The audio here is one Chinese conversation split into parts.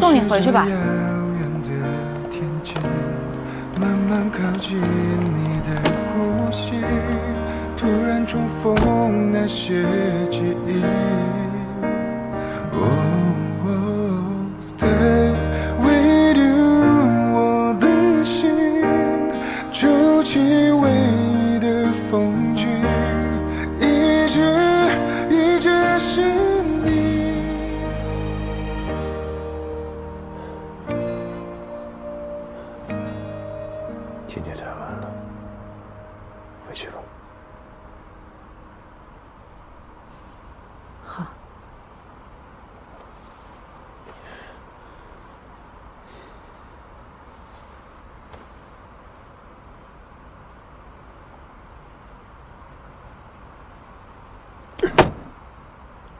送你回去吧。慢慢靠近你的呼吸，突然重逢那些记忆。Stay with you， 我的心筑起唯一的风景，一直是你。今天太晚了，回去吧。好。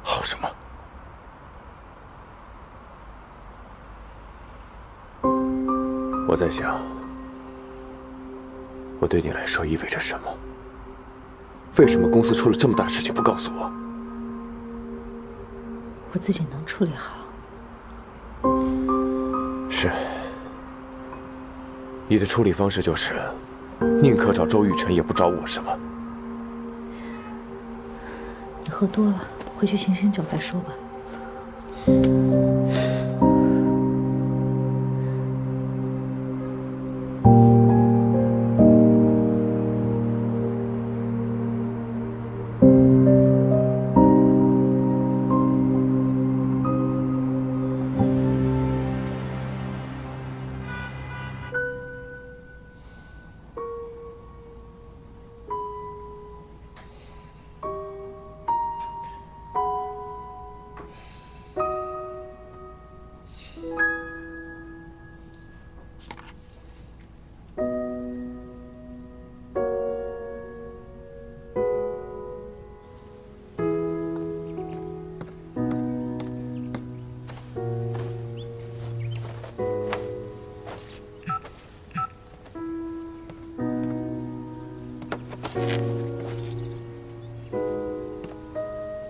好什么？我在想，我对你来说意味着什么？为什么公司出了这么大的事情不告诉我？我自己能处理好。是，你的处理方式就是宁可找周雨辰，也不找我，是吗？你喝多了，回去醒醒酒再说吧。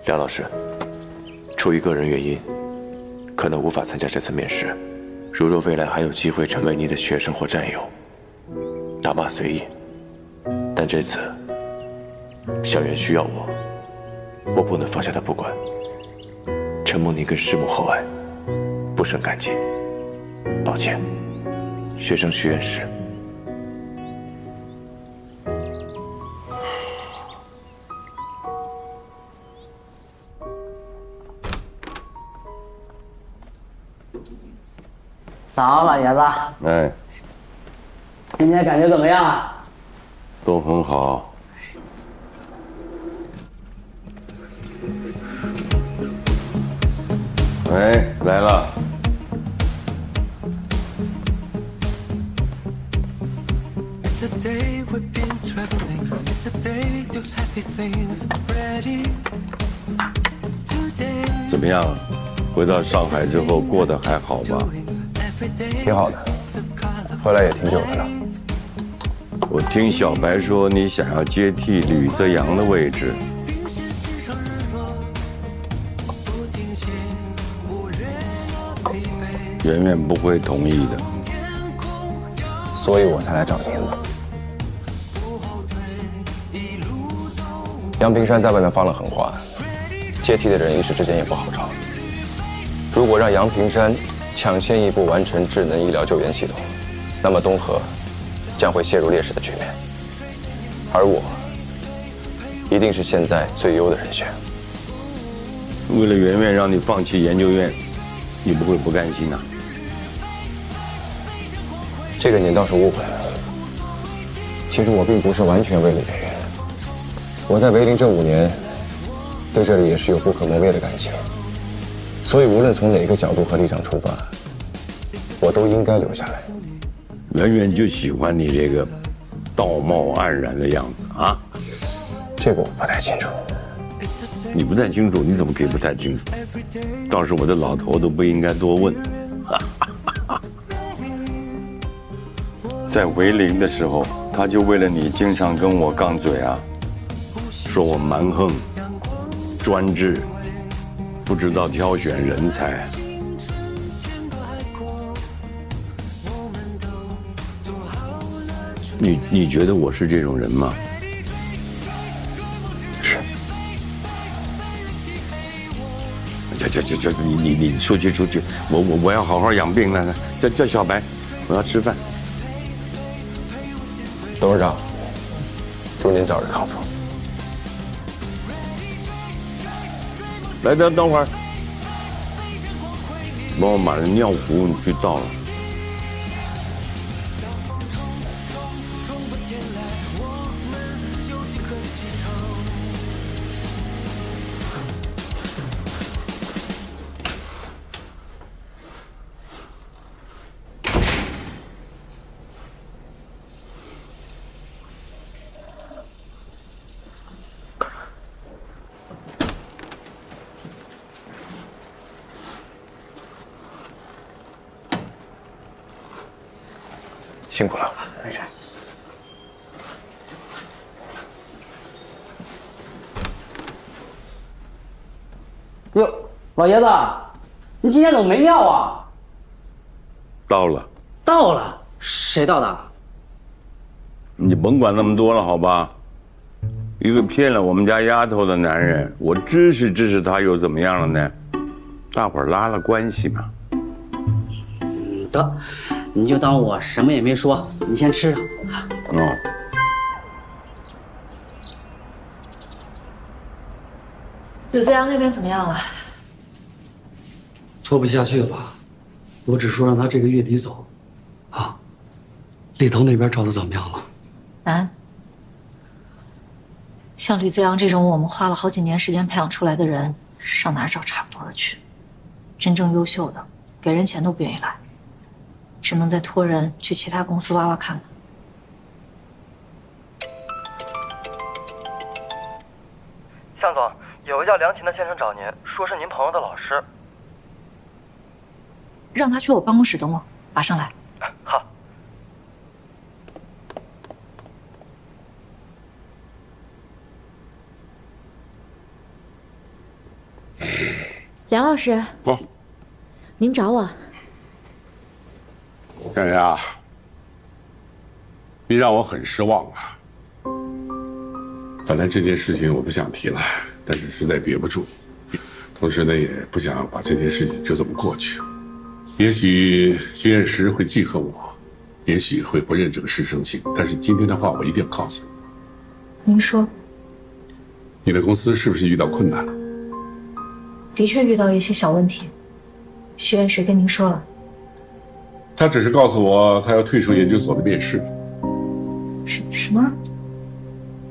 梁老师，出于个人原因，可能无法参加这次面试。如若未来还有机会成为您的学生或战友，打骂随意。但这次校园需要我不能放下他不管。承蒙您跟师母厚爱，不胜感激。抱歉，学生许愿时。早，老爷子。哎，今天感觉怎么样啊？都很好。哎，来了。怎么样？回到上海之后过得还好吧？挺好的，回来也挺久的了。我听小白说你想要接替吕泽阳的位置，圆圆不会同意的，所以我才来找您的。杨平山在外面放了狠话，接替的人一时之间也不好找。如果让杨平山抢先一步完成智能医疗救援系统，那么东河将会陷入劣势的局面，而我一定是现在最优的人选。为了圆圆让你放弃研究院，你不会不甘心啊？这个您倒是误会了。其实我并不是完全为了圆圆，我在维林这5年，对这里也是有不可磨灭的感情。所以无论从哪个角度和立场出发，我都应该留下来。圆圆就喜欢你这个道貌岸然的样子啊。这个我不太清楚。你不太清楚，你怎么可以不太清楚？倒是我的老头都不应该多问。在维林的时候，他就为了你经常跟我杠嘴啊，说我蛮横、专制，不知道挑选人才。你觉得我是这种人吗？是。这，你出去，我要好好养病了。叫小白，我要吃饭。董事长，祝您早日康复。来，等会儿，帮我把那尿壶你去倒了。辛苦了，没事。哟，老爷子，你今天怎么没尿啊？倒了。到了，谁倒的？你甭管那么多了，好吧？一个骗了我们家丫头的男人，我支持他又怎么样了呢？大伙儿拉了关系嘛。得，你就当我什么也没说，你先吃上。哦。吕泽阳那边怎么样了？拖不下去了，我只说让他这个月底走。啊，里头那边找的怎么样了？难。像吕泽阳这种我们花了好几年时间培养出来的人，上哪儿找差不多的去？真正优秀的，给人钱都不愿意来，只能再托人去其他公司挖挖看了。向总，有个叫梁琴的先生找您，说是您朋友的老师。让他去我办公室等我，马上来。好。梁老师，您找我？小丫，你让我很失望啊。本来这件事情我不想提了，但是实在憋不住，同时呢也不想把这件事情就这么过去。也许徐彦石会记恨我，也许会不认这个事生情，但是今天的话我一定要告诉你。您说，你的公司是不是遇到困难了？的确遇到一些小问题。徐彦石跟您说了？他只是告诉我他要退出研究所的面试。什么？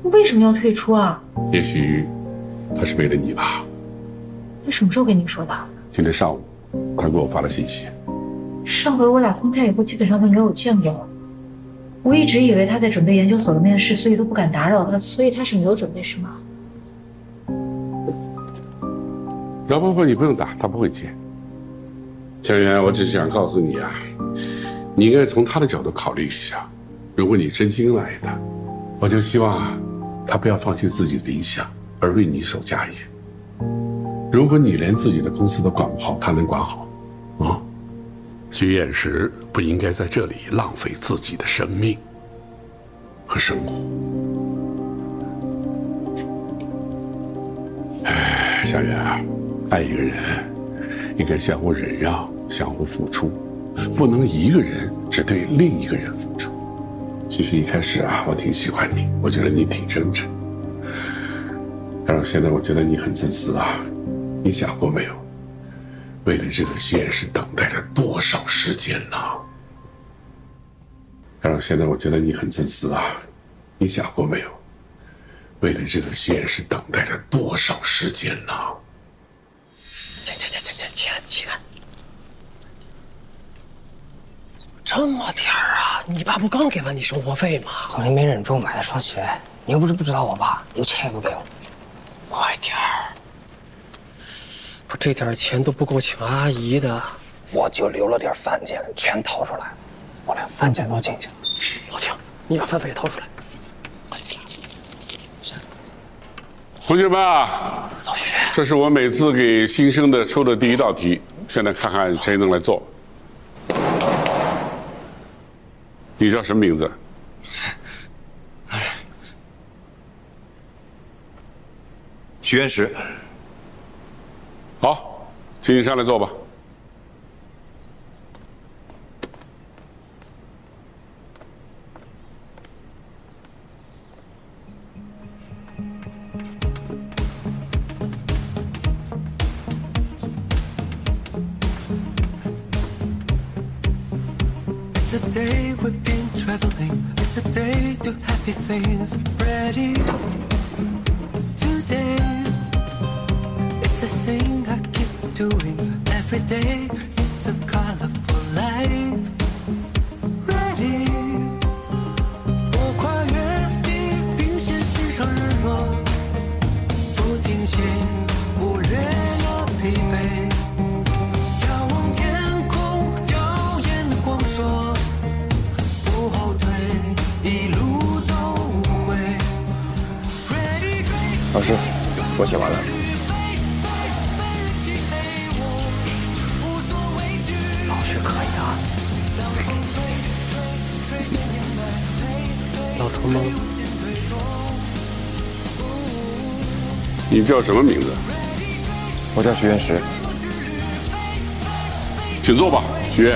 为什么要退出啊？也许他是为了你吧。他什么时候跟您说的？今天上午他给我发了信息。上回我俩分开以后，基本上就没有见过了。我一直以为他在准备研究所的面试，所以都不敢打扰他。所以他是没有准备是吗？不，你不用打，他不会接。小袁，我只是想告诉你啊，你应该从他的角度考虑一下。如果你真心爱他，我就希望他不要放弃自己的理想，而为你守家业。如果你连自己的公司都管不好，他能管好？啊？徐彦石不应该在这里浪费自己的生命和生活。哎，小袁啊，爱一个人应该相互忍让，相互付出，不能一个人只对另一个人付出。其实一开始啊，我挺喜欢你，我觉得你挺真诚，但是现在我觉得你很自私啊。你想过没有，为了这个徐彦石等待了多少时间呢？但是现在我觉得你很自私啊。你想过没有，为了这个徐彦石等待了多少时间呢？钱，这么点儿啊？你爸不刚给完你生活费吗？总理没忍住买了双鞋，你又不是不知道我爸，有钱也不给我。快点儿！不，这点钱都不够请阿姨的，我就留了点饭钱，全掏出来，我连饭钱都进去了。老强，你把饭费也掏出来。同学们啊，老徐，这是我每次给新生的出的第一道题，现在看看谁能来做。你叫什么名字？许愿石。好，请你上来坐吧。It's a day we've been traveling. It's a day to happy things. Ready today. It's a thing I keep doing every day. It's a colorful life. Ready. 我跨越地平线，欣赏日落，不停歇，忽略了疲惫。眺望天空耀眼的光说。 后退，一路都无悔。老师，我写完了。老师可以啊。老头吗？你叫什么名字？我叫许愿石。请坐吧，许愿。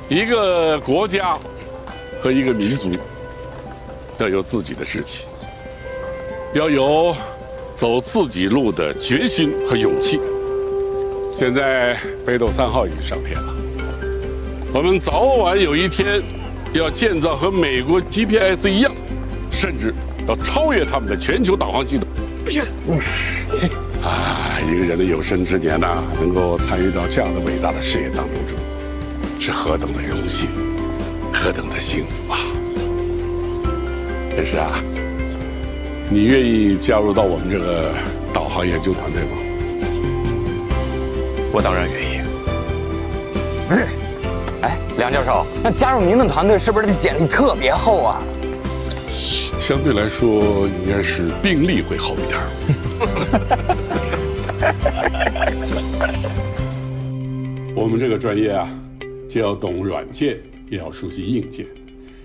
一个国家和一个民族要有自己的志气，要有走自己路的决心和勇气。现在北斗3号已经上天了，我们早晚有一天要建造和美国 GPS 一样，甚至要超越他们的全球导航系统。不行，一个人的有生之年呐，能够参与到这样的伟大的事业当中。 是何等的荣幸，何等的幸福啊！但是啊，你愿意加入到我们这个导航研究团队吗？我当然愿意。哎，梁教授，那加入您的团队是不是这简历特别厚啊？相对来说，应该是病历会厚一点。我们这个专业啊。 既要懂软件，也要熟悉硬件，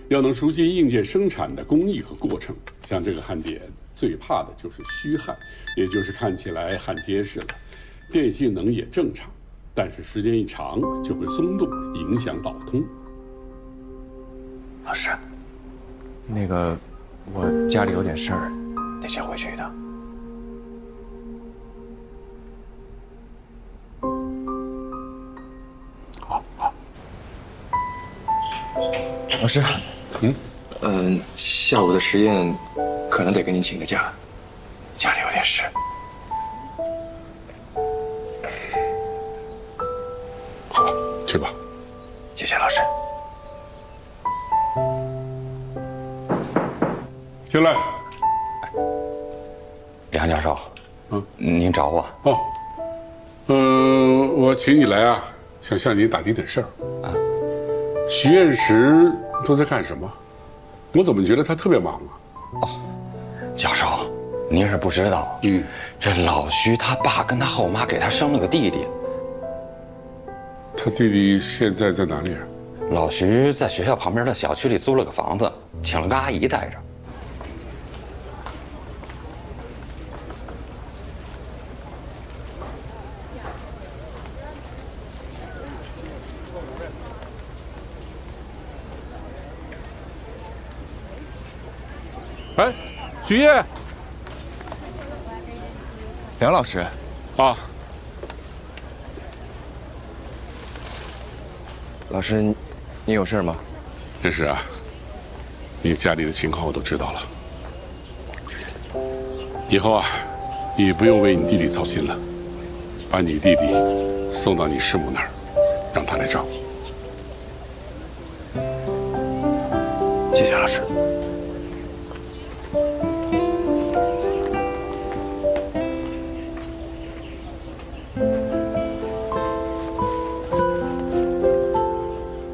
要能熟悉硬件生产的工艺和过程。像这个焊点，最怕的就是虚焊，也就是看起来焊结实了，电性能也正常，但是时间一长就会松动，影响导通。老师，那个我家里有点事儿，得先回去一趟。 老师，下午的实验可能得跟您请个假，家里有点事。好，去吧。谢谢老师。进来。梁教授，您找我？哦，我请你来啊，想向你打听点事儿啊。 许愿石都在干什么？我怎么觉得他特别忙啊？哦，教授，您是不知道，这老徐他爸跟他后妈给他生了个弟弟。他弟弟现在在哪里啊？老徐在学校旁边的小区里租了个房子，请了个阿姨带着。哎，许烨，梁老师，啊，老师，你有事吗？真是啊，你家里的情况我都知道了。以后啊，你不用为你弟弟操心了，把你弟弟送到你师母那儿，让她来照顾。谢谢老师。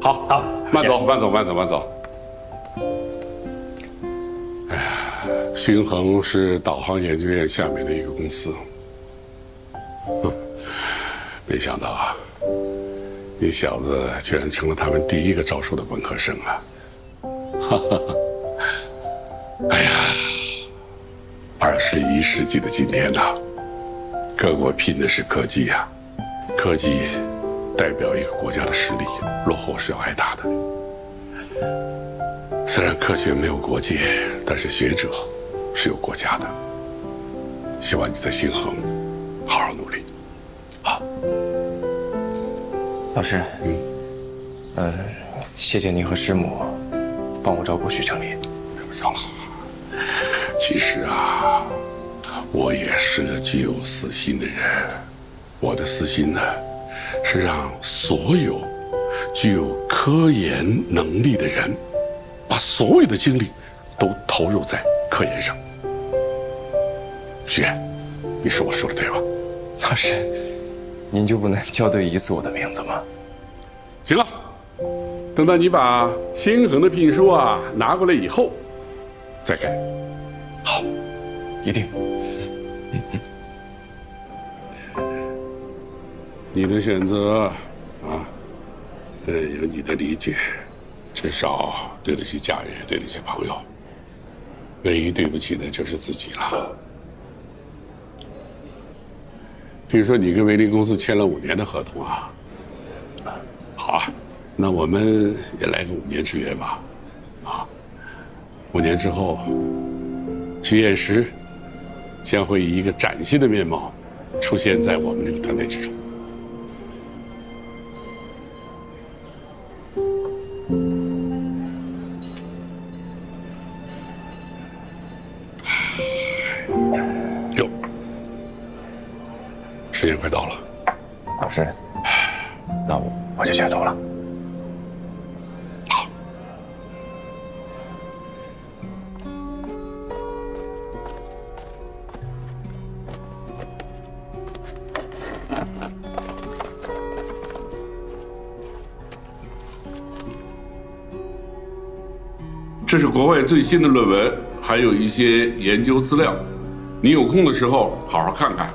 好，慢走，慢走，慢走，慢走。哎呀，星恒是导航研究院下面的一个公司，没想到啊，你小子居然成了他们第一个招收的本科生啊！哈哈，哎呀，21世纪的今天呐，各国拼的是科技呀，科技代表一个国家的实力，落后是要挨打的。虽然科学没有国界，但是学者是有国家的。希望你在星恒好好努力。好，老师，谢谢您和师母帮我照顾许成林。不用了。其实啊，我也是个具有私心的人。我的私心呢，是让所有具有科研能力的人，把所有的精力都投入在科研上。许愿，你说我说的对吧？老师，您就不能校对一次我的名字吗？行了，等到你把星恒的聘书啊拿过来以后，再改。好，一定。你的选择啊，有你的理解，至少对得起家人，对得起朋友。唯一对不起的就是自己了。听说你跟维林公司签了5年的合同啊？好啊，那我们也来个5年之约吧。啊，5年之后，徐彦石将会以一个崭新的面貌出现在我们这个团队之中。哟，时间快到了，老师，那我就先走了。好。这是国外最新的论文，还有一些研究资料，你有空的时候好好看看。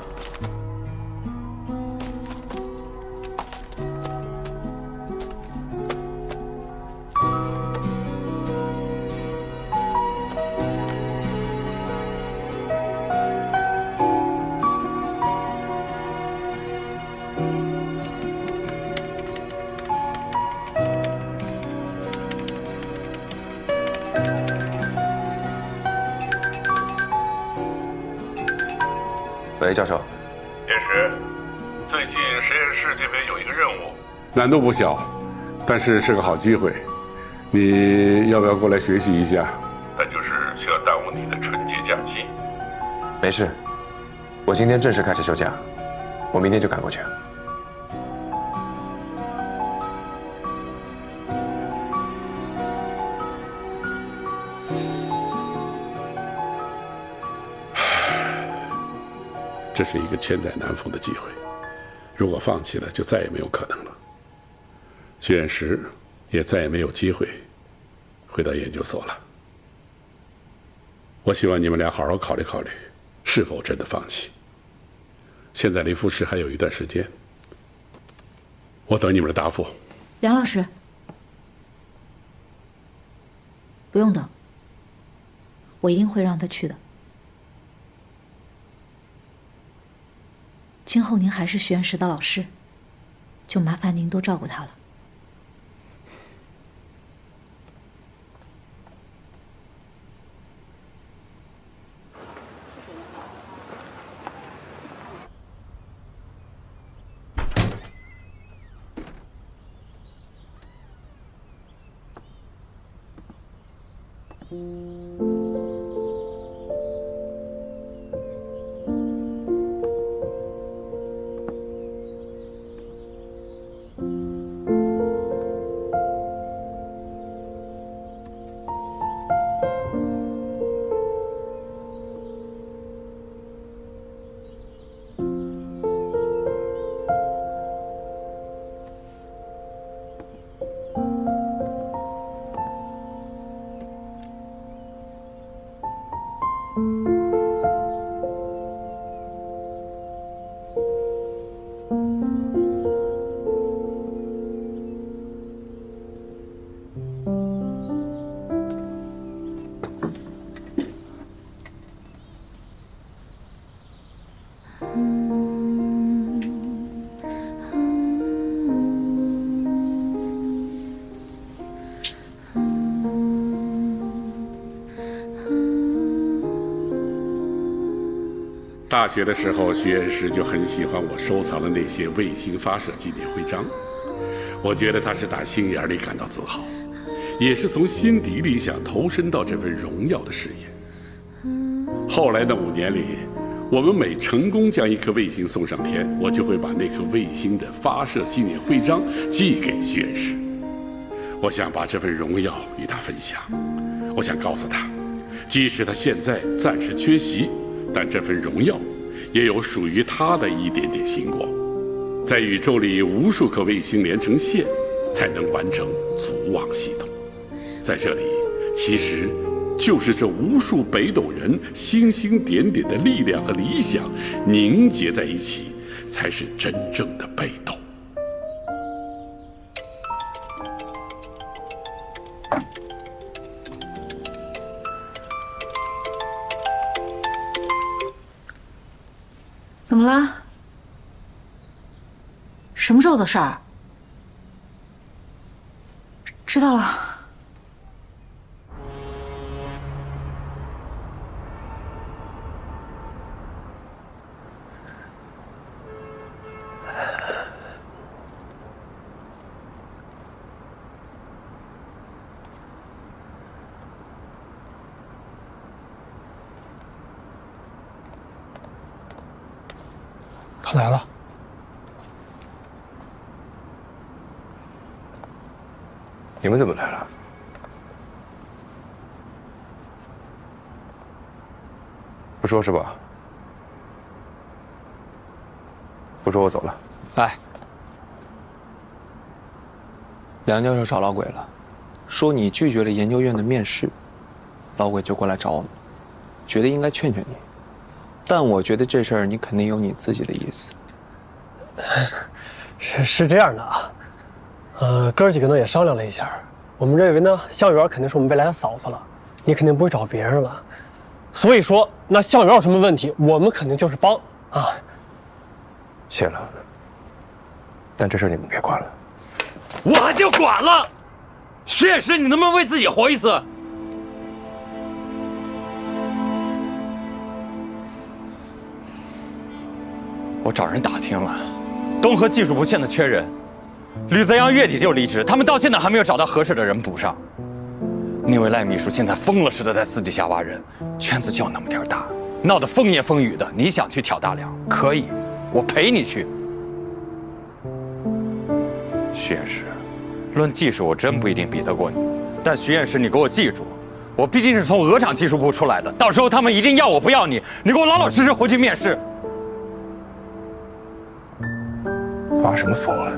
喂，教授。燕石，最近实验室这边有一个任务，难度不小，但是是个好机会。你要不要过来学习一下？但就是需要耽误你的春节假期。没事，我今天正式开始休假，我明天就赶过去。这是一个千载难逢的机会，如果放弃了，就再也没有可能了。徐远石也再也没有机会回到研究所了。我希望你们俩好好考虑考虑，是否真的放弃。现在离复试还有一段时间，我等你们的答复。梁老师，不用等，我一定会让他去的。今后您还是徐院士的老师，就麻烦您多照顾他了。大学的时候，徐院士就很喜欢我收藏的那些卫星发射纪念徽章，我觉得他是打心眼里感到自豪，也是从心底里想投身到这份荣耀的事业。后来的5年里，我们每成功将一颗卫星送上天，我就会把那颗卫星的发射纪念徽章寄给徐院士。我想把这份荣耀与他分享，我想告诉他，即使他现在暂时缺席，但这份荣耀也有属于他的一点点星光。在宇宙里，无数颗卫星连成线，才能完成组网系统。在这里，其实就是这无数北斗人星星点点的力量和理想凝结在一起，才是真正的北斗。怎么了？什么时候的事儿？知道了。他来了。你们怎么来了？不说是吧？不说我走了。哎，梁教授找老鬼了，说你拒绝了研究院的面试，老鬼就过来找我们，觉得应该劝劝你。但我觉得这事儿你肯定有你自己的意思。是这样的啊，哥儿几个呢也商量了一下，我们认为呢，向远肯定是我们未来的嫂子了，你肯定不会找别人了，所以说那向远有什么问题，我们肯定就是帮啊。谢了，但这事你们别管了。我就管了。徐院士，你能不能为自己活一次？我找人打听了，东河技术部现在缺人，吕泽阳月底就离职，他们到现在还没有找到合适的人补上。那位赖秘书现在疯了似的在私底下挖人，圈子就那么点大，闹得风言风语的。你想去挑大梁，可以，我陪你去。徐院士，论技术我真不一定比得过你，但徐院士，你给我记住，我毕竟是从鹅厂技术部出来的，到时候他们一定要我不要你，你给我老老实实回去面试。发什么疯了？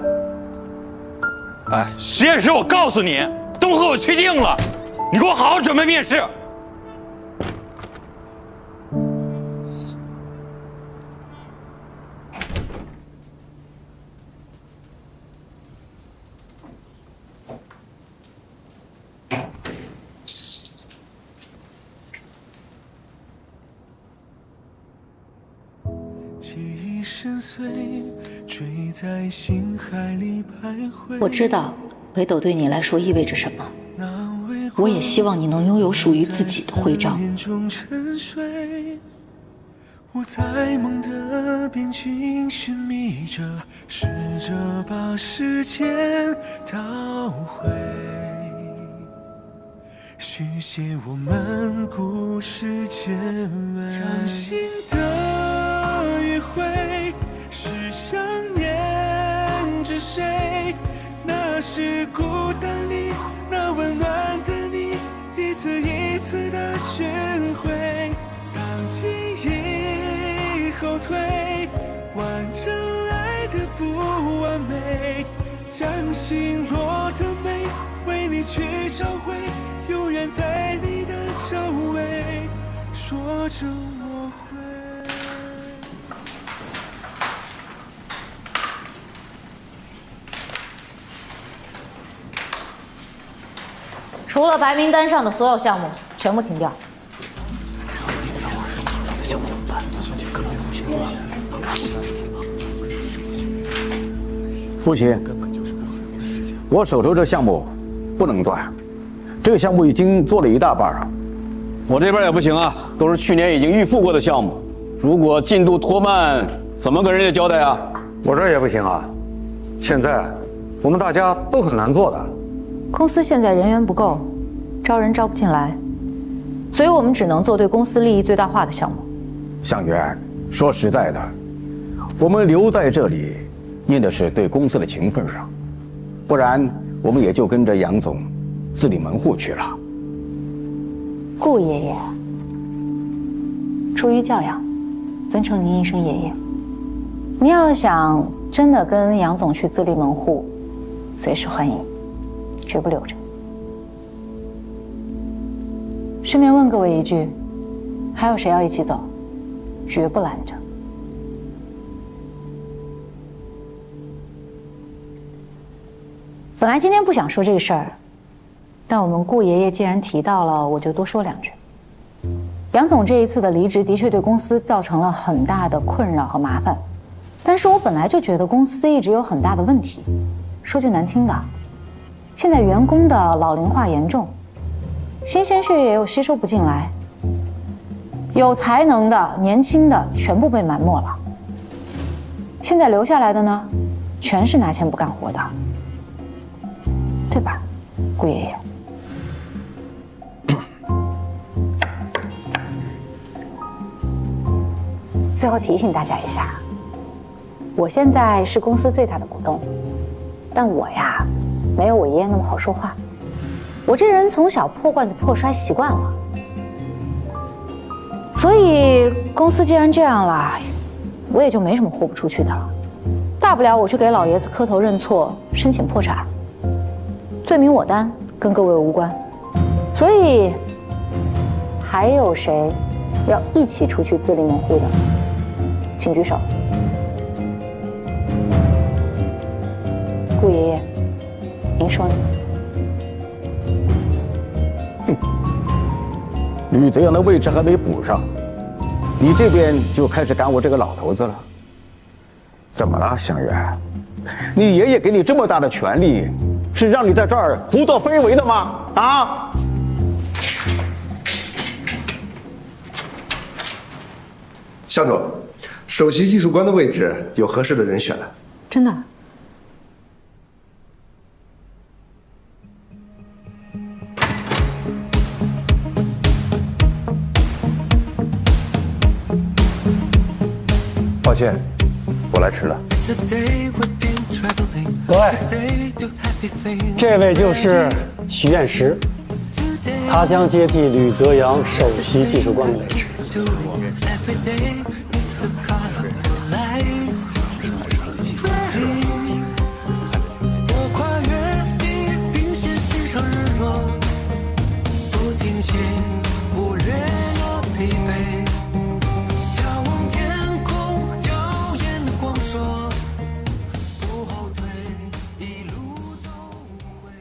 哎，徐院士，我告诉你，东河我确定了，你给我好好准备面试。我知道北斗对你来说意味着什么，我也希望你能拥有属于自己的徽章。我在梦的边境寻觅着，试着把时间倒回，续写我们故事结尾。伤心的约会是想念着谁？那是孤单里那温暖的你，一次一次的寻回。当记忆后退，完整爱的不完美，将心落的美为你去找回，永远在你的周围，说着我会。除了白名单上的所有项目，全部停掉。父亲，我手头这项目不能断，这个项目已经做了一大半了。我这边也不行啊，都是去年已经预付过的项目，如果进度拖慢，怎么跟人家交代啊？我这也不行啊，现在我们大家都很难做的。公司现在人员不够，招人招不进来，所以我们只能做对公司利益最大化的项目。向源，说实在的，我们留在这里，印的是对公司的情分上，不然我们也就跟着杨总自立门户去了。顾爷爷，出于教养，尊称您一声爷爷。您要想真的跟杨总去自立门户，随时欢迎，绝不留着。顺便问各位一句，还有谁要一起走？绝不拦着。本来今天不想说这个事儿，但我们顾爷爷既然提到了，我就多说两句。杨总这一次的离职的确对公司造成了很大的困扰和麻烦，但是我本来就觉得公司一直有很大的问题。说句难听的，现在员工的老龄化严重，新鲜血液又吸收不进来，有才能的、年轻的全部被埋没了。现在留下来的呢，全是拿钱不干活的，对吧，顾爷爷？最后提醒大家一下，我现在是公司最大的股东，但我呀，没有我爷爷那么好说话。我这人从小破罐子破摔习惯了，所以公司既然这样了，我也就没什么豁不出去的了。大不了我去给老爷子磕头认错，申请破产，罪名我担，跟各位无关。所以，还有谁要一起出去自立门户的？请举手。顾爷爷，您说呢？吕泽阳的位置还没补上，你这边就开始赶我这个老头子了。怎么了，向源？你爷爷给你这么大的权利，是让你在这儿胡作非为的吗？啊！向总，首席技术官的位置有合适的人选了。真的？抱歉，我来迟了。各位，这位就是许愿石，他将接替吕泽阳首席技术官的位置。我跨越地平线，欣赏日落，不停歇，忽略了疲惫，眺望天空耀眼的光说，不后退，一路都无悔。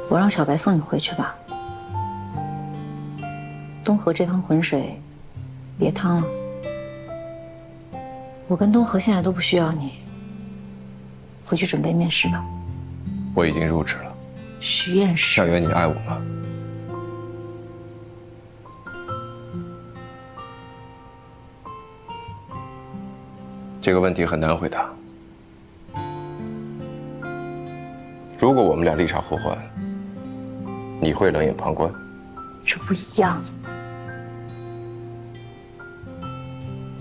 我让小白送你回去吧。东河这趟浑水，别趟了。我跟东河现在都不需要你，回去准备面试吧。我已经入职了。许愿石，向源，你爱我吗？这个问题很难回答。如果我们俩立场互换，你会冷眼旁观？这不一样。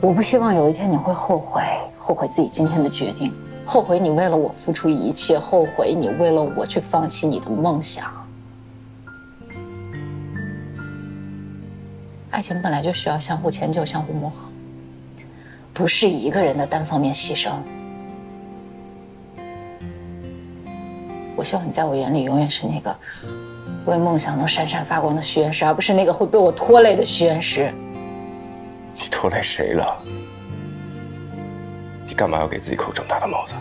我不希望有一天你会后悔，后悔自己今天的决定，后悔你为了我付出一切，后悔你为了我去放弃你的梦想。爱情本来就需要相互迁就、相互磨合，不是一个人的单方面牺牲。我希望你在我眼里永远是那个为梦想能闪闪发光的许愿石，而不是那个会被我拖累的许愿石。你拖累谁了？你干嘛要给自己扣这么大的帽子？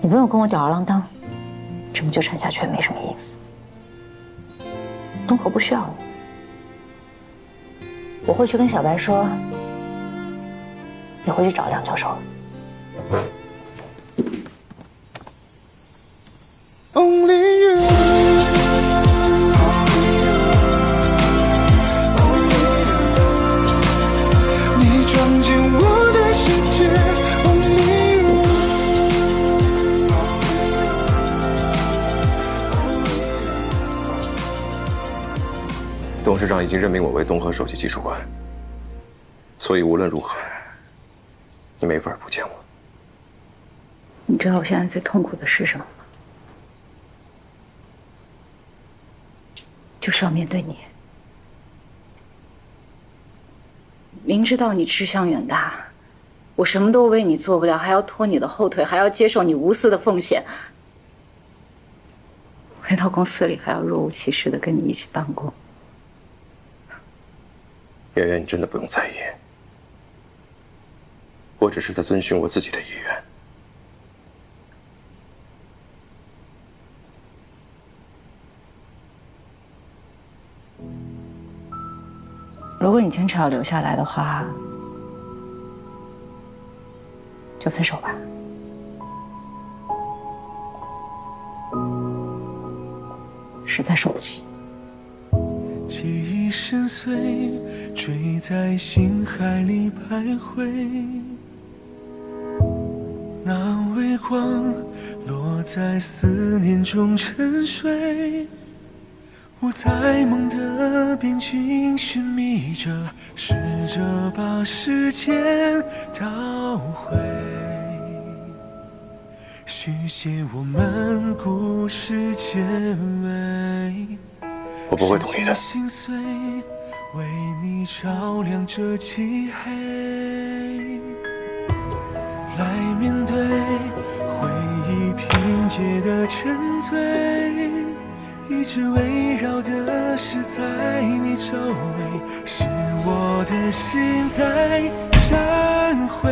你不用跟我吊儿郎当，这么纠缠下去也没什么意思。东河不需要你，我会去跟小白说，你回去找梁教授了。Only you， 你闯进我的世界 ，Only you。董事长已经任命我为东河首席技术官，所以无论如何，你没法不见我。你知道我现在最痛苦的是什么吗？就是要面对你。明知道你志向远大，我什么都为你做不了，还要拖你的后腿，还要接受你无私的奉献。回到公司里还要若无其事的跟你一起办公。圆圆，你真的不用在意，我只是在遵循我自己的意愿。如果你坚持要留下来的话，就分手吧。实在受不起。记忆深邃，坠在心海里徘徊。那微光落在思念中沉睡。我在梦的边境寻觅着，试着把时间倒回，续写我们故事结尾。我不会同意的。心碎，为你照亮这漆黑，来面对回忆拼接的沉醉。一直围绕的是在你周围，是我的心在闪回，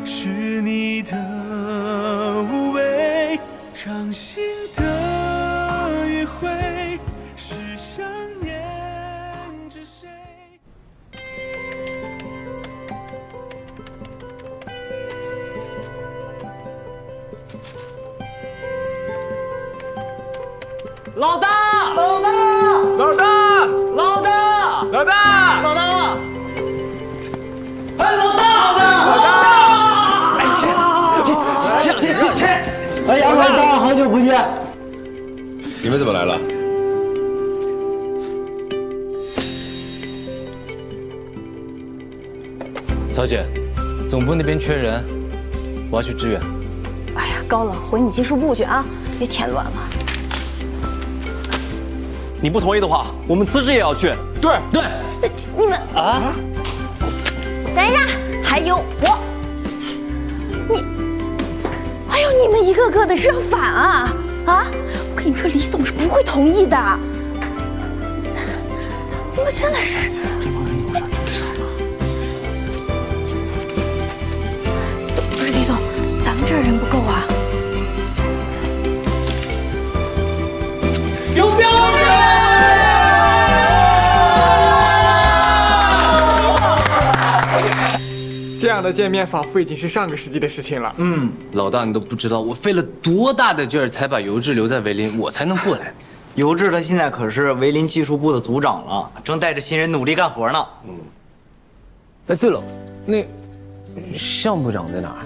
是你的无畏，掌心的余晖，是想念着谁。老大，老大，老大，老大，老大，老大，哎，老大，老大，哎，这，哎呀，老大，好久不见！你们怎么来了？曹姐，总部那边缺人，我要去支援。哎呀，高冷，回你技术部去啊，别添乱了。你不同意的话，我们资质也要去。对，你们啊，等一下，还有我，哎呦，你们一个个的是要反啊啊！我跟你说，李总是不会同意的。你们真的是。不是李总，咱们这儿人不够啊。有标准。这样的见面仿佛已经是上个世纪的事情了。老大，你都不知道我费了多大的劲儿才把尤志留在维林，我才能过来。尤志他现在可是维林技术部的组长了，正带着新人努力干活呢。哎，对了，那项部长在哪儿？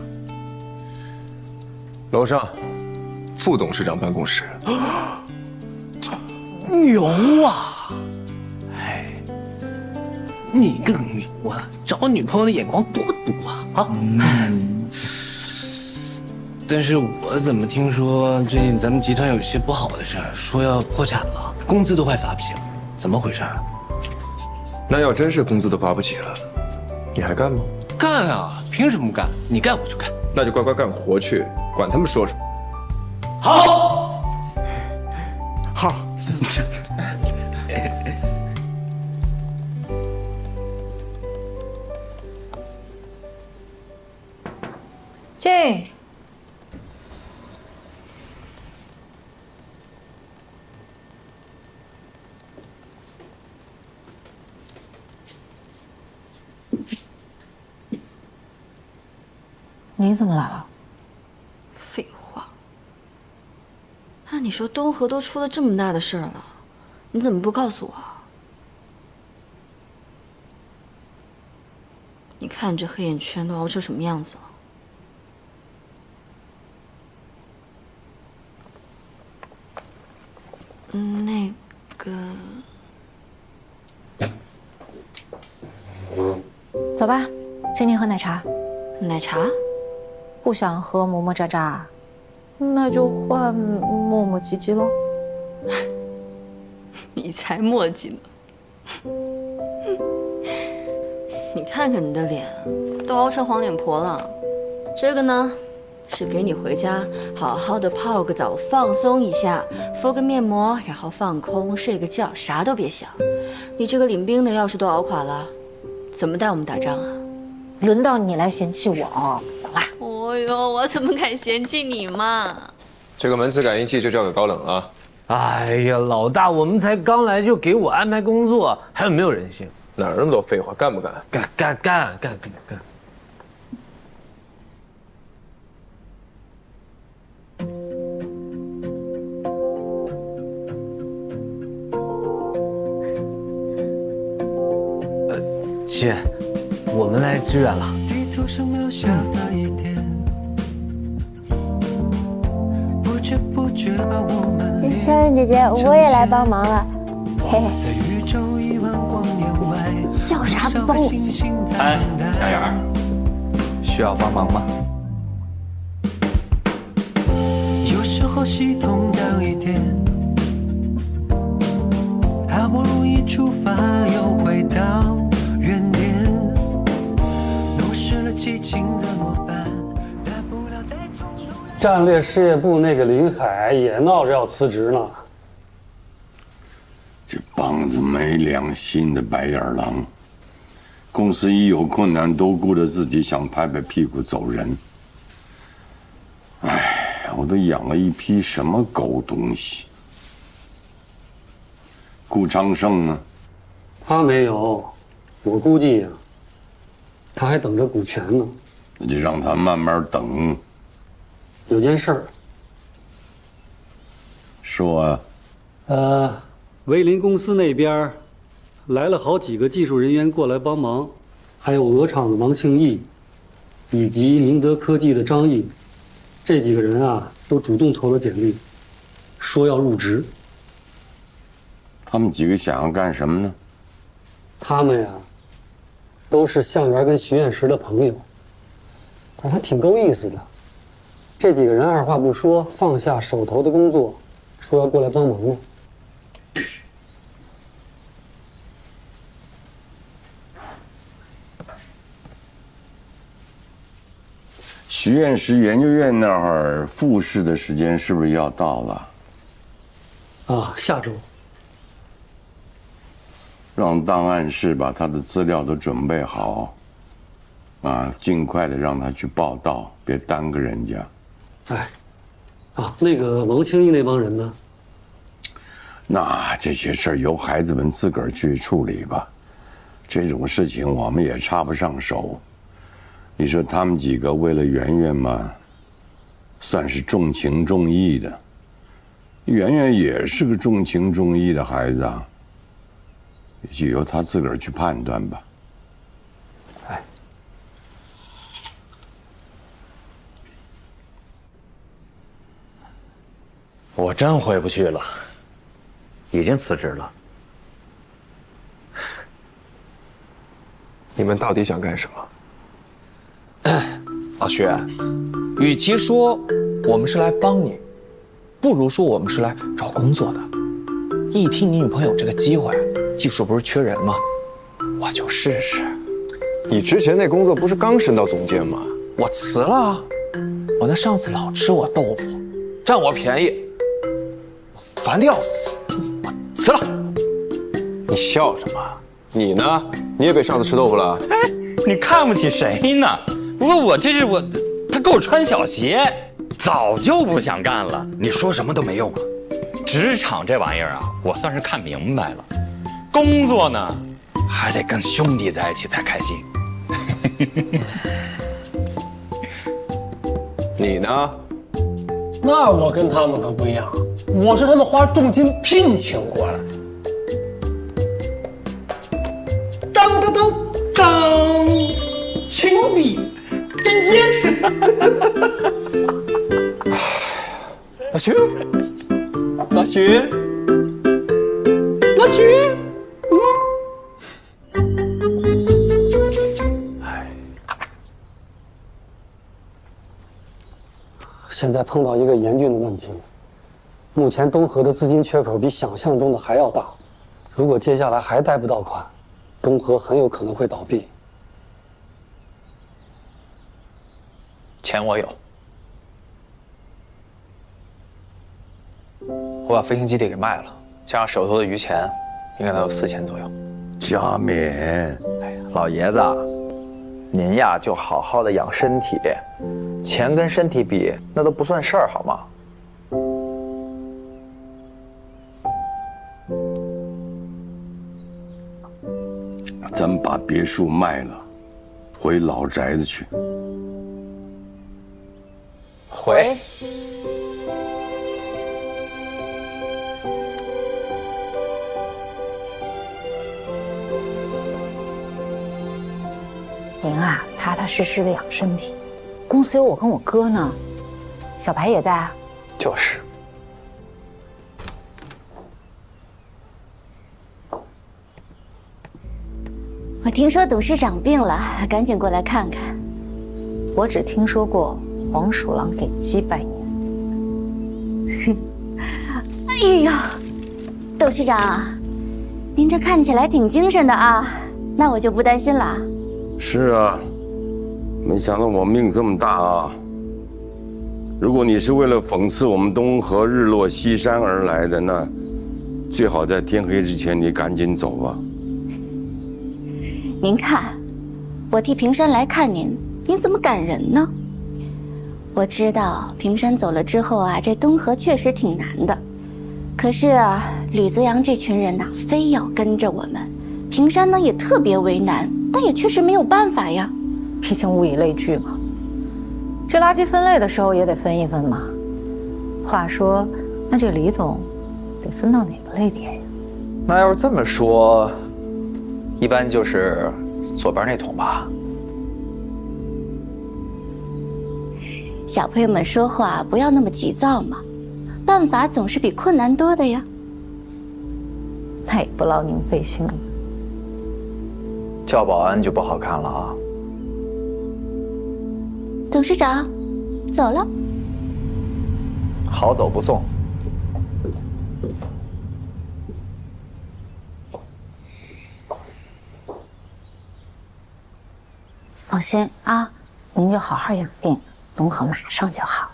楼上，副董事长办公室。牛啊！哎，你个牛啊！找女朋友的眼光多毒啊！但是我怎么听说最近咱们集团有些不好的事儿，说要破产了，工资都快发不起了，怎么回事？那要真是工资都发不起了，你还干吗？干啊！凭什么不干？你干我就干。那就乖乖干活去，管他们说什么。好。好。进。你怎么来了？废话。按你说东河都出了这么大的事儿了，你怎么不告诉我？你看你这黑眼圈都熬成什么样子了？那个，走吧，请你喝奶茶。奶茶？不想喝磨磨喳喳，那就换磨磨唧唧喽。你才磨叽呢！你看看你的脸，都熬成黄脸婆了。这个呢，是给你回家好好的泡个澡，放松一下，敷个面膜，然后放空睡个觉，啥都别想。你这个领兵的要是都熬垮了，怎么带我们打仗啊？轮到你来嫌弃我，走啦！哦呦，我怎么敢嫌弃你嘛？这个门磁感应器就交给高冷了。哎呀，老大，我们才刚来就给我安排工作，还有没有人性？哪儿那么多废话？干不干？干！姐，我们来支援了。地图上渺小的一点，不知不觉把我们小远姐姐，我也来帮忙了，嘿嘿。在宇宙亿万光年外，笑啥不帮我？哎，小圆儿，需要帮忙吗？有时候系统到一点，好不容易出发，又回到原点，弄湿了激情怎么办？大不了再从头。战略事业部那个林海也闹着要辞职呢。这帮子没良心的白眼狼，公司一有困难都顾着自己想拍拍屁股走人。哎，我都养了一批什么狗东西？顾昌盛呢？他没有，我估计呀，他还等着股权呢。那就让他慢慢等。有件事儿，说啊。维林公司那边来了好几个技术人员过来帮忙，还有鹅厂的王庆义，以及明德科技的张毅，这几个人啊都主动投了简历，说要入职。他们几个想要干什么呢？他们呀，都是向元跟徐彦石的朋友，但还挺够意思的。这几个人二话不说，放下手头的工作，说要过来帮忙呢。徐彦石研究院那儿复试的时间是不是要到了？啊，下周。让档案室把他的资料都准备好，啊，尽快的让他去报到，别耽搁人家。哎，啊，那个王清义那帮人呢？那这些事儿由孩子们自个儿去处理吧，这种事情我们也插不上手。你说他们几个为了圆圆嘛，算是重情重义的。圆圆也是个重情重义的孩子啊，也就由他自个儿去判断吧。哎，我真回不去了，已经辞职了。你们到底想干什么？老徐，与其说我们是来帮你，不如说我们是来找工作的。一听你女朋友这个机会，技术不是缺人吗？我就试试。你之前那工作不是刚升到总监吗？我辞了。我那上司老吃我豆腐，占我便宜，烦得要死，我辞了。你笑什么？你呢？你也被上司吃豆腐了？哎，你看不起谁呢？不过我这是他给我穿小鞋，早就不想干了。你说什么都没用啊！职场这玩意儿啊，我算是看明白了。工作呢，还得跟兄弟在一起才开心。你呢？那我跟他们可不一样，我是他们花重金聘请过来。当当当当，情比金坚。老徐，老徐，老徐，现在碰到一个严峻的问题，目前东河的资金缺口比想象中的还要大，如果接下来还贷不到款，东河很有可能会倒闭。钱我有，我把飞行基地给卖了，加上手头的余钱，应该能有4000左右。加冕，老爷子，您呀就好好的养身体，钱跟身体比，那都不算事儿，好吗？咱们把别墅卖了，回老宅子去。回。您啊，踏踏实实的养身体。公司有我跟我哥呢，小白也在啊。就是。我听说董事长病了，赶紧过来看看。我只听说过黄鼠狼给鸡拜年。哎呀，董事长，您这看起来挺精神的啊，那我就不担心了。是啊，没想到我命这么大啊！如果你是为了讽刺我们东河日落西山而来的，那最好在天黑之前你赶紧走吧。您看，我替平山来看您，您怎么赶人呢？我知道平山走了之后啊，这东河确实挺难的。可是吕泽阳这群人呐，非要跟着我们，平山呢也特别为难，但也确实没有办法呀。毕竟物以类聚嘛，这垃圾分类的时候也得分一分嘛。话说，那这李总得分到哪个类别呀？那要是这么说，一般就是左边那桶吧。小朋友们说话不要那么急躁嘛，办法总是比困难多的呀。那也不劳您费心了。叫保安就不好看了啊。董事长，走了。好走不送。放心啊，您就好好养病，东河马上就好了。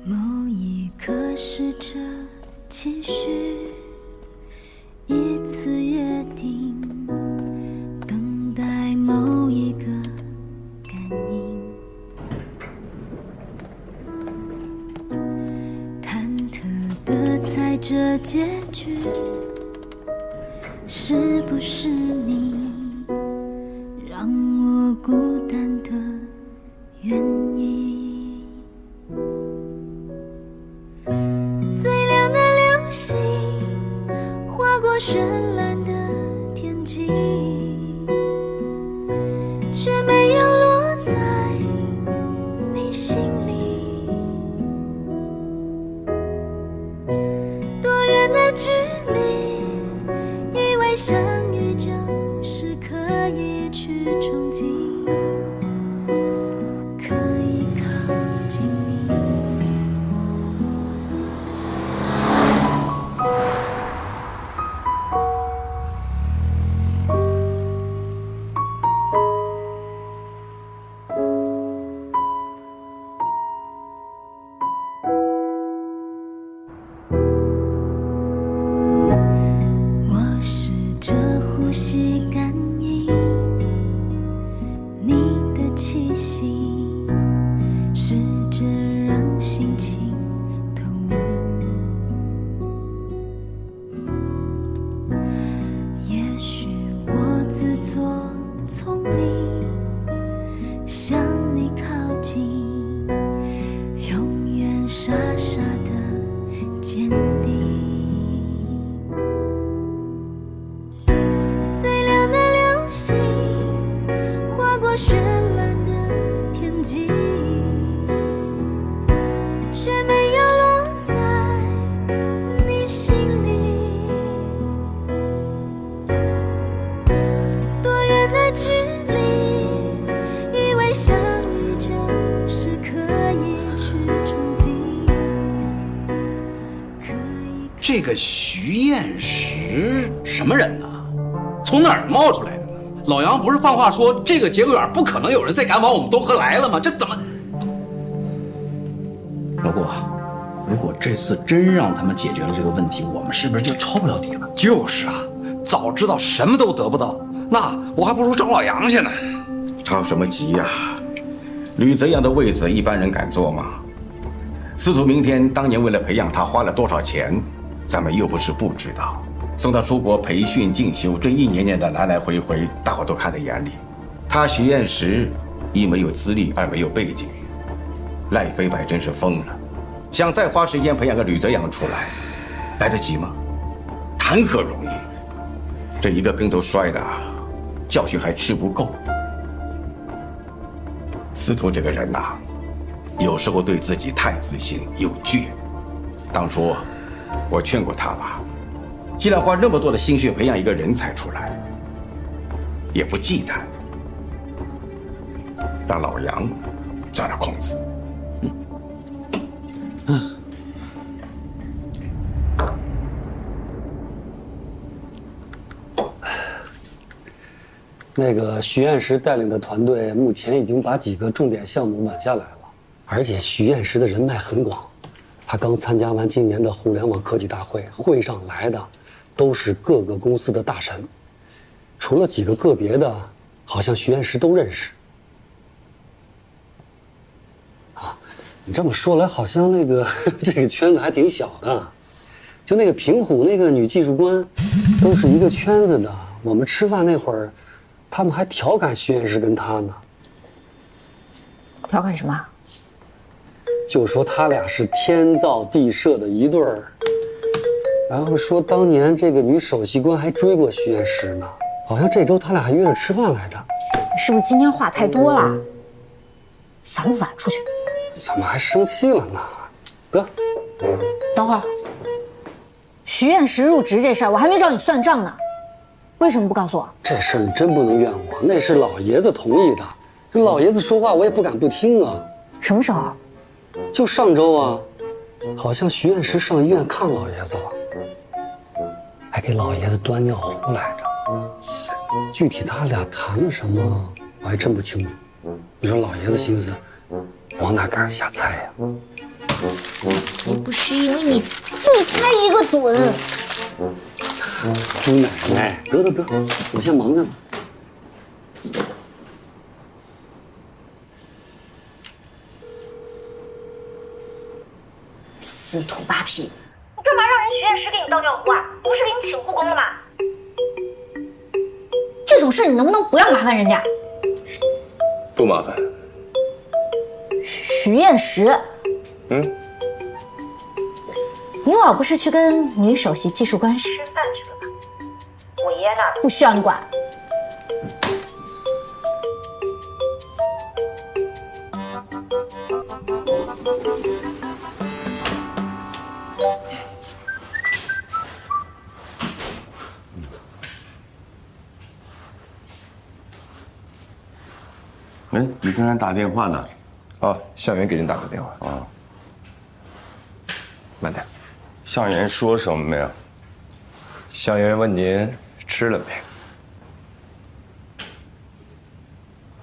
某一刻试着继续一次约定，等待某一个感应，忐忑地猜着结局是不是你让我孤单的原因。最亮的流星划过绚烂的天际，却没有落在你心里。多远的距离相遇就是可以去憧憬，可以靠近你。我试着呼吸感应你的气息，试着让心情透明。也许我自作聪明，向你靠近，永远傻傻的坚定。最亮的流星划过绚烂的天际，却没有落在你心里。多远的距离，以为相遇就是可以去憧憬。这个徐彦石什么人呢？从哪儿冒出来的呢？老杨不是放话说这个节骨眼不可能有人再敢往我们东河来了吗？这怎么？老顾，如果这次真让他们解决了这个问题，我们是不是就抄不了底了？就是啊，早知道什么都得不到，那我还不如找老杨去呢。着什么急呀？吕泽阳的位子一般人敢坐吗？司徒明天当年为了培养他花了多少钱，咱们又不是不知道。送他出国培训进修，这一年年的来来回回，大伙都看在眼里。他徐彦石一没有资历，二没有背景，赖飞白真是疯了，想再花时间培养个吕泽阳出来，来得及吗？谈何容易！这一个跟头摔的，教训还吃不够。司徒这个人呐，有时候对自己太自信有倔。当初我劝过他吧，既然花那么多的心血培养一个人才出来，也不忌惮，让老杨钻了空子。那个徐彦石带领的团队目前已经把几个重点项目稳下来了，而且徐彦石的人脉很广，他刚参加完今年的互联网科技大会，会上来的都是各个公司的大神，除了几个个别的，好像徐彦石都认识。啊，你这么说来，好像那个这个圈子还挺小的，就那个平虎那个女技术官，都是一个圈子的。我们吃饭那会儿，他们还调侃徐彦石跟他呢。调侃什么？就说他俩是天造地设的一对儿，然后说当年这个女首席官还追过徐彦石呢，好像这周他俩还约着吃饭来着。你是不是今天话太多了？烦不烦？出去。怎么还生气了呢？得，等会儿。徐彦石入职这事儿，我还没找你算账呢，为什么不告诉我？这事儿你真不能怨我，那是老爷子同意的，这老爷子说话我也不敢不听啊。什么时候？就上周啊，好像徐彦石上医院看老爷子了，还给老爷子端尿壶来着。具体他俩谈了什么，我还真不清楚。你说老爷子心思往哪杆下猜呀？你不是因为你不猜一个准。姑奶奶，得，我先忙着呢。司徒八皮，你干嘛让人徐彦石给你倒尿壶啊？不是给你请护工的吗？这种事你能不能不要麻烦人家？不麻烦。徐彦石，您老不是去跟女首席技术官吃饭去了吗？我爷爷那儿不需要你管。哎，你刚才打电话呢？哦，向元给您打个电话。啊，慢点。向元说什么没有？向元问您吃了没？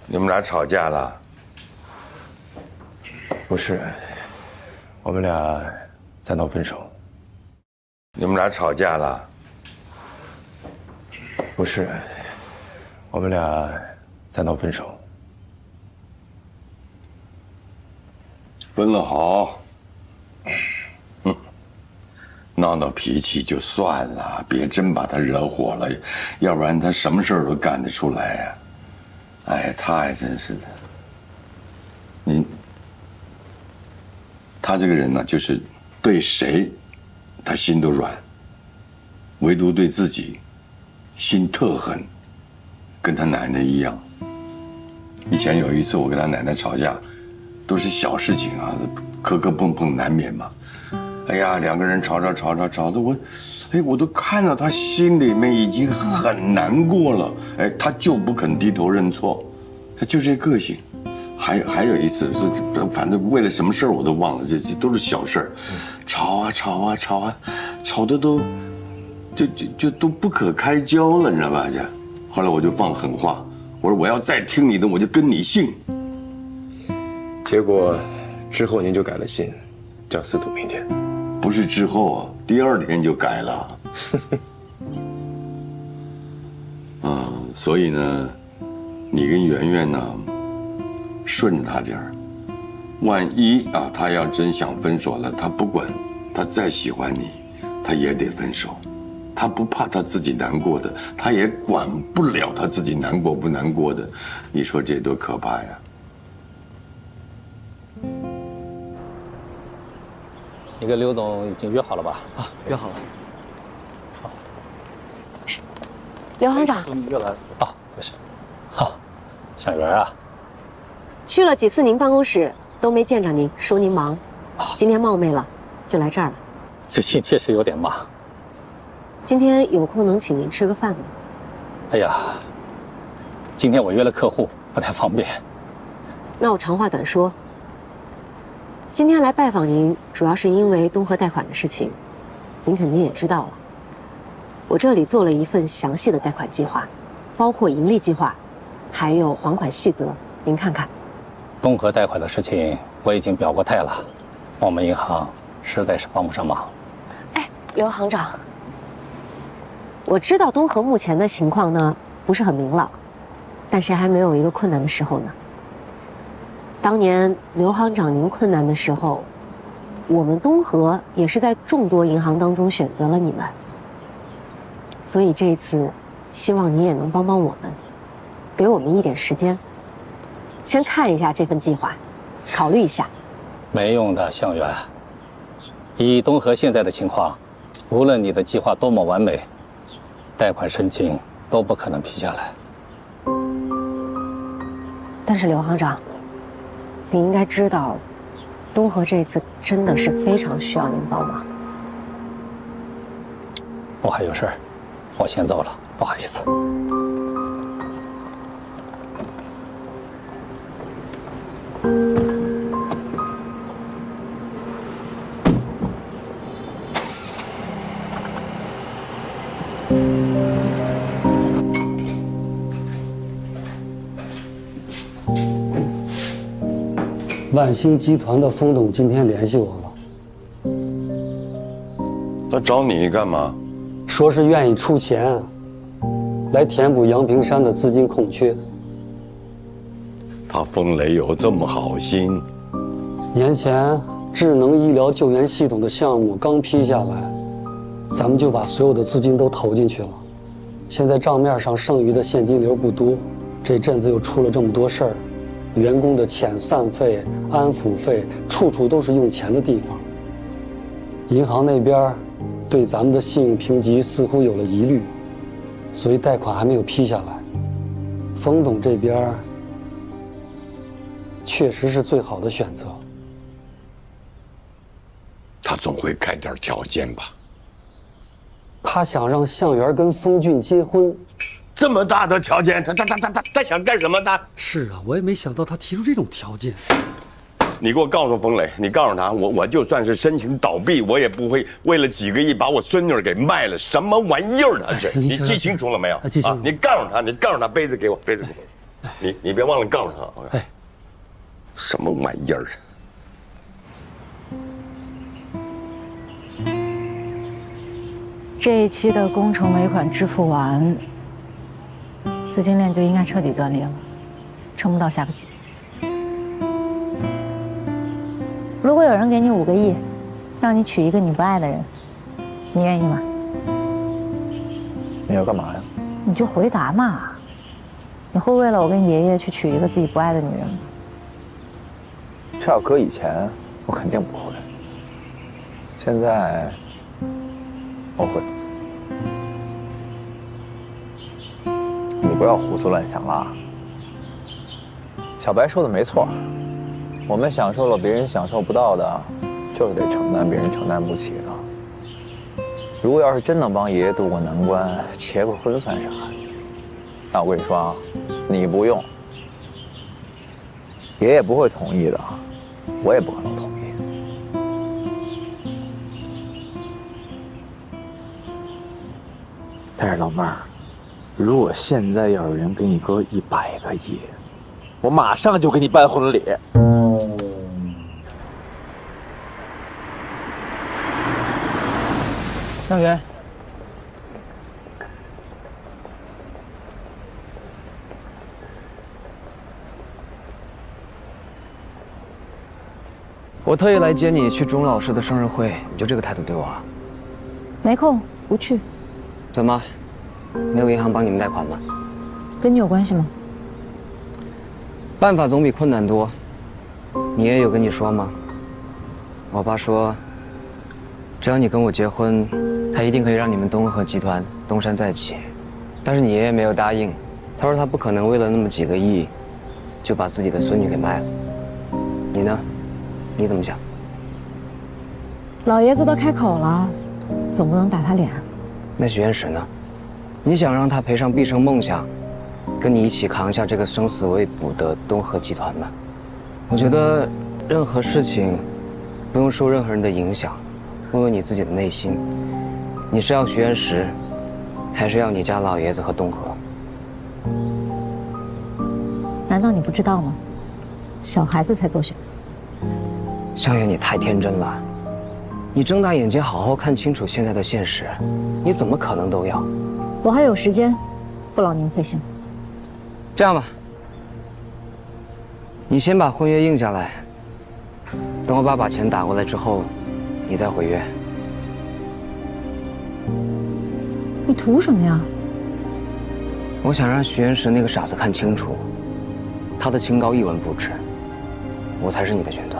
你们俩吵架了？不是，我们俩在闹分手。你们俩吵架了？不是，我们俩在闹分手。分了好。闹脾气就算了，别真把他惹火了，要不然他什么事儿都干得出来呀。哎，他还真是的。他这个人呢，就是对谁，他心都软，唯独对自己，心特狠，跟他奶奶一样。以前有一次我跟他奶奶吵架，都是小事情啊，磕磕碰碰难免嘛。哎呀，两个人吵的我都看到他心里面已经很难过了。哎，他就不肯低头认错，他就这个性。还有一次，反正为了什么事儿我都忘了，这都是小事儿，吵的就都不可开交了，你知道吧？后来我就放狠话，我说我要再听你的，我就跟你姓。结果之后您就改了姓，叫司徒明天。不是之后啊，第二天就改了。所以呢，你跟圆圆呢，顺着他点儿。万一啊，他要真想分手了，他不管他再喜欢你，他也得分手。他不怕他自己难过的，他也管不了他自己难过不难过的。你说这多可怕呀！你跟刘总已经约好了吧？啊，约好了。好。刘行长，你约来了啊？不是。好，小袁啊，去了几次您办公室都没见着您，说您忙，今天冒昧了，就来这儿了。最近确实有点忙。今天有空能请您吃个饭吗？哎呀，今天我约了客户，不太方便。那我长话短说。今天来拜访您，主要是因为东河贷款的事情，您肯定也知道了。我这里做了一份详细的贷款计划，包括盈利计划，还有还款细则，您看看。东河贷款的事情我已经表过态了，我们银行实在是帮不上忙。哎，刘行长，我知道东河目前的情况呢不是很明朗，但谁还没有一个困难的时候呢？当年刘行长您困难的时候，我们东河也是在众多银行当中选择了你们。所以这一次，希望你也能帮帮我们，给我们一点时间，先看一下这份计划，考虑一下。没用的，向远。以东河现在的情况，无论你的计划多么完美，贷款申请都不可能批下来。但是刘行长，你应该知道，东河这次真的是非常需要您帮忙。我还有事儿，我先走了，不好意思。万兴集团的封董今天联系我了，他找你干嘛？说是愿意出钱，来填补阳平山的资金空缺。他风雷有这么好心？年前智能医疗救援系统的项目刚批下来，咱们就把所有的资金都投进去了。现在账面上剩余的现金流不多，这阵子又出了这么多事儿。员工的遣散费、安抚费，处处都是用钱的地方。银行那边对咱们的信用评级似乎有了疑虑，所以贷款还没有批下来。封董这边确实是最好的选择。他总会开点条件吧？他想让向元跟封俊结婚，这么大的条件，他想干什么？他是啊，我也没想到他提出这种条件。你给我告诉冯磊，你告诉他，我就算是申请倒闭，我也不会为了几个亿把我孙女给卖了。什么玩意儿？他是你记清楚了没有？记清楚。你告诉他，杯子给我，杯子给我。你别忘了告诉他。哎，什么玩意儿？这一期的工程尾款支付完，资金链就应该彻底断裂了，撑不到下个季度。如果有人给你5个亿，让你娶一个你不爱的人，你愿意吗？你要干嘛呀？你就回答嘛。你会为了我跟爷爷去娶一个自己不爱的女人吗？这要搁以前，我肯定不会。现在，我会。你不要胡思乱想了。小白说的没错，我们享受了别人享受不到的，就是得承担别人承担不起的。如果要是真能帮爷爷渡过难关，结个婚算啥？那我跟你说啊，你不用，爷爷不会同意的，我也不可能同意。但是老妹儿，如果现在要有人给你哥100个亿，我马上就给你办婚礼。向元，我特意来接你去钟老师的生日会，你就这个态度对我啊？没空，不去。怎么，没有银行帮你们贷款吗？跟你有关系吗？办法总比困难多。你爷爷有跟你说吗？我爸说，只要你跟我结婚，他一定可以让你们东和集团东山再起。但是你爷爷没有答应，他说他不可能为了那么几个亿，就把自己的孙女给卖了。你呢？你怎么想？老爷子都开口了，总不能打他脸。那许愿石呢？你想让他赔上毕生梦想，跟你一起扛下这个生死未卜的东和集团吗？我觉得任何事情不用受任何人的影响，问问你自己的内心，你是要许愿石，还是要你家老爷子和东和？难道你不知道吗？小孩子才做选择。向远，你太天真了。你睁大眼睛好好看清楚现在的现实，你怎么可能都要？我还有时间，不劳您费心。这样吧，你先把婚约应下来，等我爸把钱打过来之后，你再毁约。你图什么呀？我想让许愿石那个傻子看清楚，他的清高一文不值，我才是你的选择。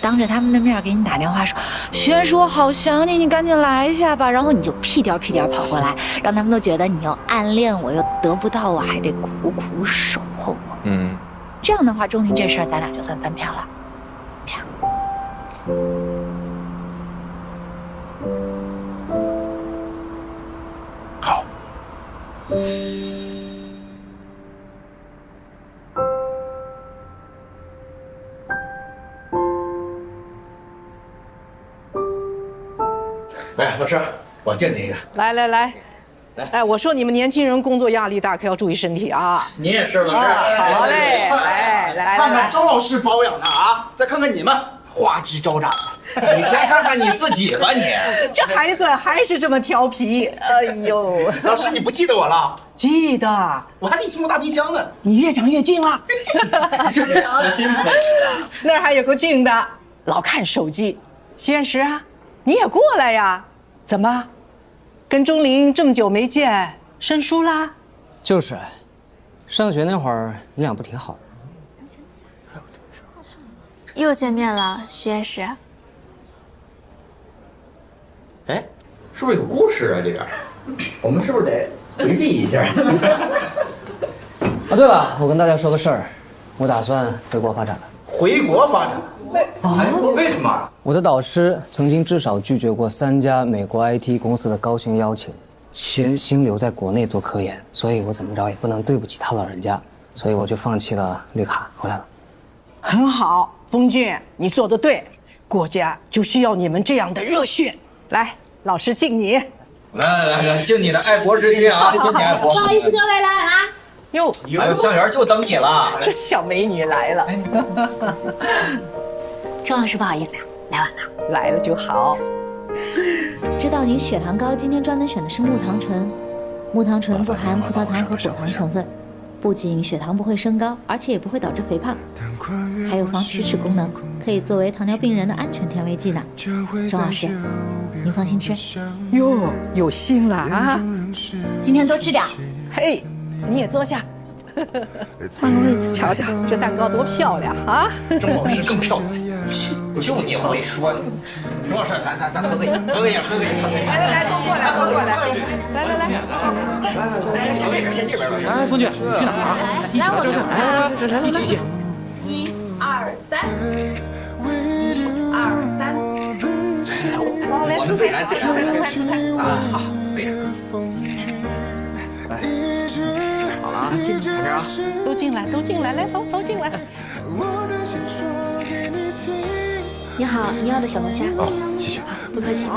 当着他们的面给你打电话说，许愿石我好想你，你赶紧来一下吧。然后你就屁颠屁颠跑过来，让他们都觉得你又暗恋我，又得不到我，还得苦苦守候我。这样的话，钟离这事儿咱俩就算翻篇了。好。哎，老师，我见您一个。来，哎，我说你们年轻人工作压力大，可要注意身体啊。你也是，老师。好嘞，来，看看周老师保养的啊，再看看你们花枝招展的。你先看看你自己吧，你。这孩子还是这么调皮。哎呦，老师你不记得我了？记得，我还给你送过大冰箱呢。你越长越俊了。那儿还有个俊的，老看手机。徐院士啊，你也过来呀？怎么，跟钟灵这么久没见，生疏啦？就是，上学那会儿你俩不挺好的？又见面了，徐院士。哎，是不是有故事啊？这边，我们是不是得回避一下？啊，对了，我跟大家说个事儿，我打算回国发展了。回国发展？为什么？我的导师曾经至少拒绝过3家美国 IT 公司的高薪邀请，全心留在国内做科研，所以我怎么着也不能对不起他老人家，所以我就放弃了绿卡回来了。很好，峰峻，你做得对，国家就需要你们这样的热血。来，老师敬你。来，敬你的爱国之心啊！敬你爱国。不好意思，各位来晚了。哟，还有向园就等你了。这小美女来了。钟老师不好意思啊，来晚了。来了就好。知道您血糖高，今天专门选的是木糖醇。木糖醇不含葡萄糖和果糖成分，不仅血糖不会升高，而且也不会导致肥胖，还有防龋齿功能，可以作为糖尿病人的安全甜味剂呢。钟老师，您放心吃。哟，有心了啊！今天多吃点。嘿，你也坐下。换个位子，瞧瞧这蛋糕多漂亮啊！钟老师更漂亮。就你会说的，钟老师，咱喝个饮，来，都过来，来，先这边，先这边，哎，峰峻，你去哪儿啊？一起来正事，来，一起。1、2、3，1、2、3。我们再来啊！好，背着。好了啊，进来啊！都进来，来，都进来。你好，你要的小龙虾。哦，谢谢。不客气。这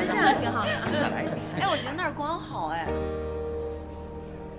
张挺好的。哎，我觉得那儿光好哎。